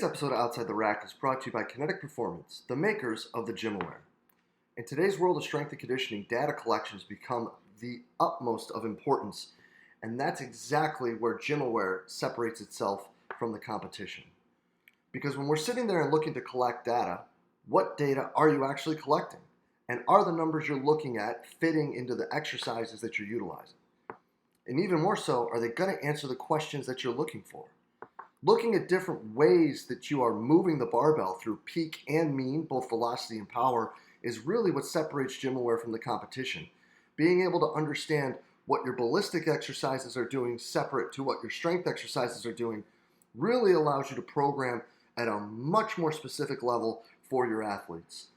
Today's episode of Outside the Rack is brought to you by Kinetic Performance, the makers of the Gymaware. In today's world of strength and conditioning, data collections become the utmost of importance, and that's exactly where Gymaware separates itself from the competition. Because when we're sitting there and looking to collect data, what data are you actually collecting? And are the numbers you're looking at fitting into the exercises that you're utilizing? And even more so, are they going to answer the questions that you're looking for? Looking at different ways that you are moving the barbell through peak and mean, both velocity and power, is really what separates Gymaware from the competition. Being able to understand what your ballistic exercises are doing separate to what your strength exercises are doing really allows you to program at a much more specific level for your athletes.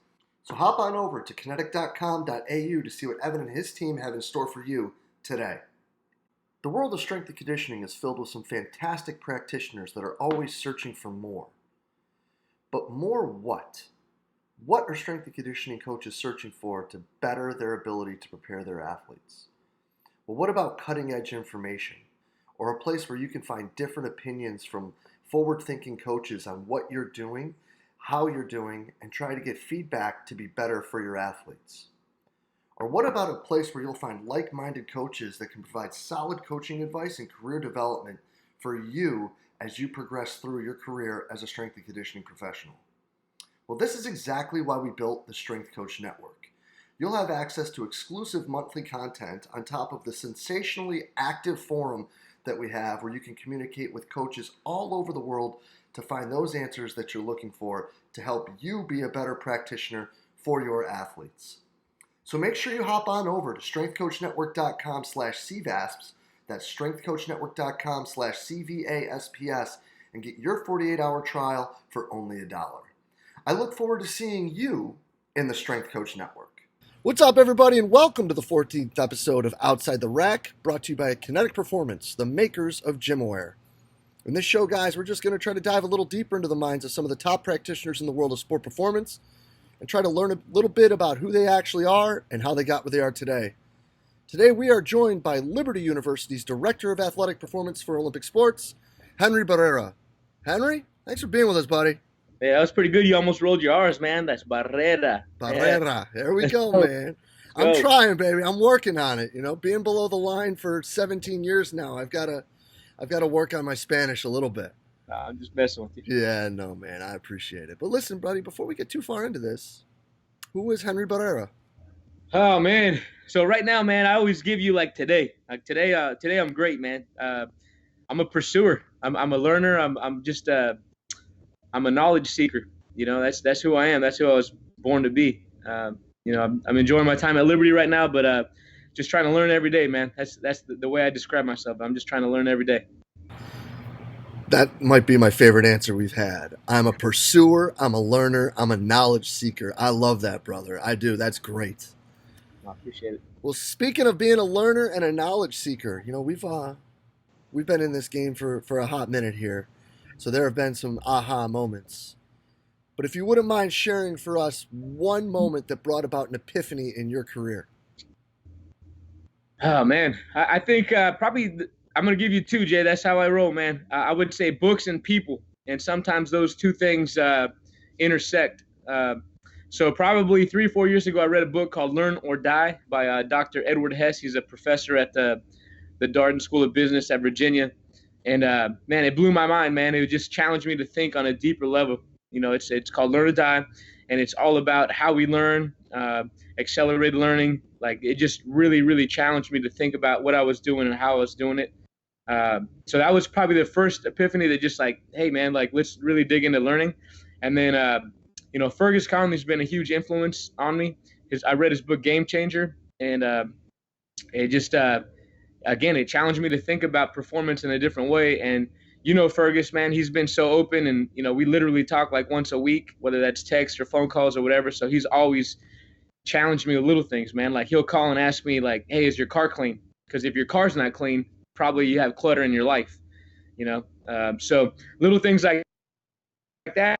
So hop on over to kinetic.com.au to see what Evan and his team have in store for you today. The world of strength and conditioning is filled with some fantastic practitioners that are always searching for more. But more what? What are strength and conditioning coaches searching for to better their ability to prepare their athletes? Well, what about cutting edge information? Or a place where you can find different opinions from forward-thinking coaches on what you're doing, how you're doing, and try to get feedback to be better for your athletes? Or what about a place where you'll find like-minded coaches that can provide solid coaching advice and career development for you as you progress through your career as a strength and conditioning professional? Well, this is exactly why we built the Strength Coach Network. You'll have access to exclusive monthly content on top of the sensationally active forum that we have where you can communicate with coaches all over the world to find those answers that you're looking for to help you be a better practitioner for your athletes. So make sure you hop on over to strengthcoachnetwork.com/CVASPs, that's strengthcoachnetwork.com/CVASPS, and get your 48-hour trial for only $1. I look forward to seeing you in the Strength Coach Network. What's up, everybody, and welcome to the 14th episode of Outside the Rack, brought to you by Kinetic Performance, the makers of Gymaware. In this show, guys, we're just going to try to dive a little deeper into the minds of some of the top practitioners in the world of sport performance and try to learn a little bit about who they actually are and how they got where they are today. Today, we are joined by Liberty University's Director of Athletic Performance for Olympic Sports, Henry Barrera. Henry, thanks for being with us, buddy. Yeah, that was pretty good. You almost rolled your R's, man. That's Barrera. Barrera. There we go, man. I'm trying, baby. I'm working on it. You know, being below the line for 17 years now, I've got to work on my Spanish a little bit. I'm just messing with you. Yeah, no, man. I appreciate it. But listen, buddy, before we get too far into this, who is Henry Barrera? Oh, man. So right now, man, I always give you like today. Like today I'm great, man. I'm a pursuer. I'm a learner. I'm a knowledge seeker. You know, that's who I am. That's who I was born to be. I'm enjoying my time at Liberty right now, but just trying to learn every day, man. That's the way I describe myself. I'm just trying to learn every day. That might be my favorite answer we've had. I'm a pursuer. I'm a learner. I'm a knowledge seeker. I love that, brother. I do. That's great. I appreciate it. Well, speaking of being a learner and a knowledge seeker, you know, we've been in this game for a hot minute here. So there have been some aha moments. But if you wouldn't mind sharing for us one moment that brought about an epiphany in your career. Oh, man. I think probably I'm going to give you two, Jay. That's how I roll, man. I would say books and people. And sometimes those two things intersect. So probably 3 or 4 years ago, I read a book called Learn or Die by Dr. Edward Hess. He's a professor at the Darden School of Business at Virginia. And, man, it blew my mind, man. It just challenged me to think on a deeper level. You know, it's called Learn or Die, and it's all about how we learn, accelerated learning. Like, it just really, really challenged me to think about what I was doing and how I was doing it. So that was probably the first epiphany that just like, hey, man, like, let's really dig into learning. And then, Fergus Connolly's been a huge influence on me. I read his book, Game Changer, and it just again, it challenged me to think about performance in a different way. And, Fergus, man, he's been so open and, we literally talk like once a week, whether that's text or phone calls or whatever. So he's always challenged me with little things, man. Like he'll call and ask me like, hey, is your car clean? Because if your car's not clean, probably you have clutter in your life, so little things like that.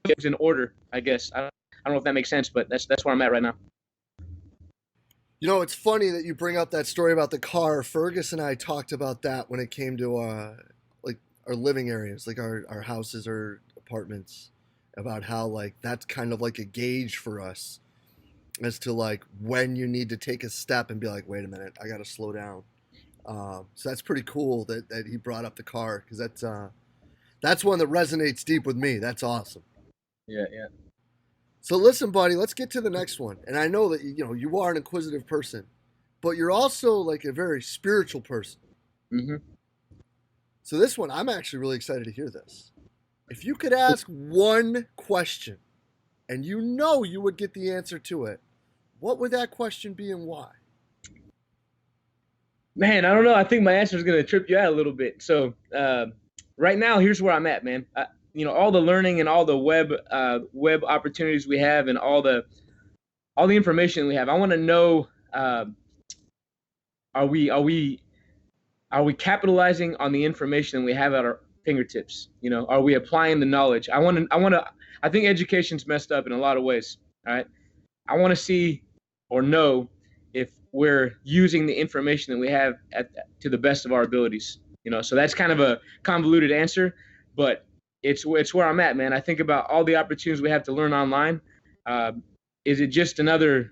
It's in order, I guess. I don't know if that makes sense, but that's where I'm at right now. You know, it's funny that you bring up that story about the car. Fergus and I talked about that when it came to our living areas, like our houses or apartments, about how like that's kind of like a gauge for us as to like when you need to take a step and be like, wait a minute, I got to slow down. So that's pretty cool that he brought up the car, because that's one that resonates deep with me. That's awesome. Yeah, yeah. So listen, buddy, let's get to the next one. And I know that you are an inquisitive person, but you're also like a very spiritual person. Mm-hmm. So this one, I'm actually really excited to hear this. If you could ask one question and you would get the answer to it, what would that question be and why? Man, I don't know. I think my answer is going to trip you out a little bit. So right now, here's where I'm at, man. All the learning and all the web opportunities we have, and all the information we have. I want to know: are we capitalizing on the information we have at our fingertips? Are we applying the knowledge? I think education's messed up in a lot of ways. All right. I want to see or know if we're using the information that we have to the best of our abilities. So that's kind of a convoluted answer, but it's where I'm at, man. I think about all the opportunities we have to learn online. Is it just another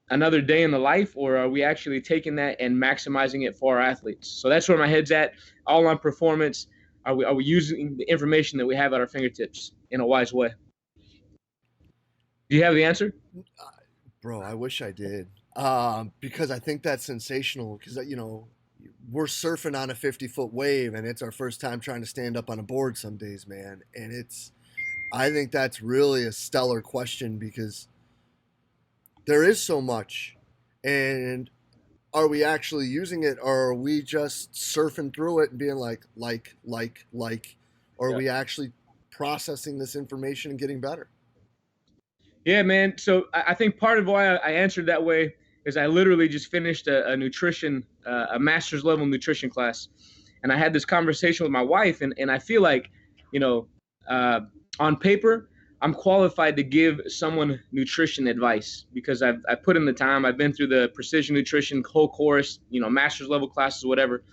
day in the life, or are we actually taking that and maximizing it for our athletes? So that's where my head's at, all on performance. Are we using the information that we have at our fingertips in a wise way? Do you have the answer? Bro, I wish I did. Because I think that's sensational, because, we're surfing on a 50-foot wave, and it's our first time trying to stand up on a board some days, man. And I think that's really a stellar question, because there is so much. And are we actually using it, or are we just surfing through it and being like, or are we actually processing this information and getting better? Yeah, man. So I think part of why I answered that way is I literally just finished a master's level nutrition class. And I had this conversation with my wife, and I feel like, on paper, I'm qualified to give someone nutrition advice, because I've put in the time. I've been through the precision nutrition whole course, master's level classes, whatever.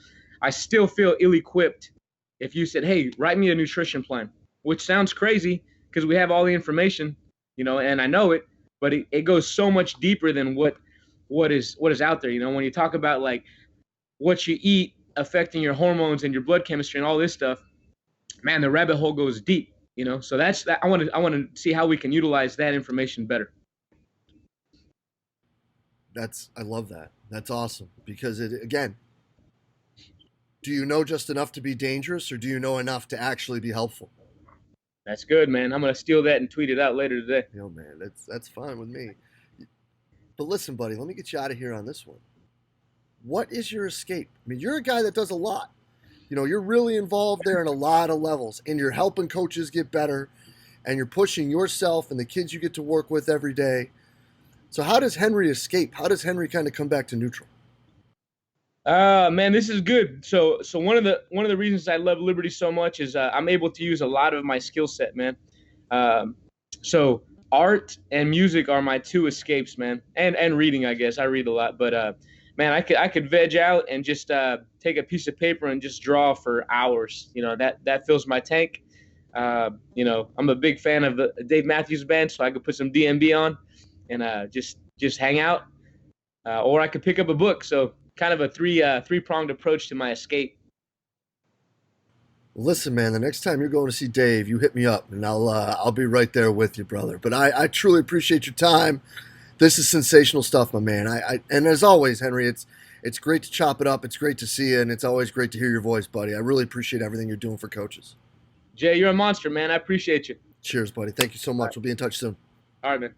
I still feel ill-equipped if you said, hey, write me a nutrition plan, which sounds crazy because we have all the information, and I know it, but it goes so much deeper than what is out there. When you talk about like what you eat affecting your hormones and your blood chemistry and all this stuff, man, the rabbit hole goes deep. So that's that. I want to see how we can utilize that information better. I love that. That's awesome, because again, do you know just enough to be dangerous, or do you know enough to actually be helpful? That's good, man. I'm gonna steal that and tweet it out later today. Man, that's fine with me. But listen, buddy, let me get you out of here on this one. What is your escape? I mean, you're a guy that does a lot. You're really involved there in a lot of levels, and you're helping coaches get better, and you're pushing yourself and the kids you get to work with every day. So how does Henry escape? How does Henry kind of come back to neutral? Man, this is good. So one of the reasons I love Liberty so much is I'm able to use a lot of my skill set, man. So art and music are my two escapes, man, and reading. I guess I read a lot, but man, I could veg out and just take a piece of paper and just draw for hours. That fills my tank. I'm a big fan of the Dave Matthews Band, so I could put some DMB on and just hang out, or I could pick up a book. So kind of a three-pronged approach to my escape. Listen, man, the next time you're going to see Dave, you hit me up, and I'll be right there with you, brother. But I truly appreciate your time. This is sensational stuff, my man. And as always, Henry, it's great to chop it up. It's great to see you, and it's always great to hear your voice, buddy. I really appreciate everything you're doing for coaches. Jay, you're a monster, man. I appreciate you. Cheers, buddy. Thank you so much. We'll be in touch soon. All right, man.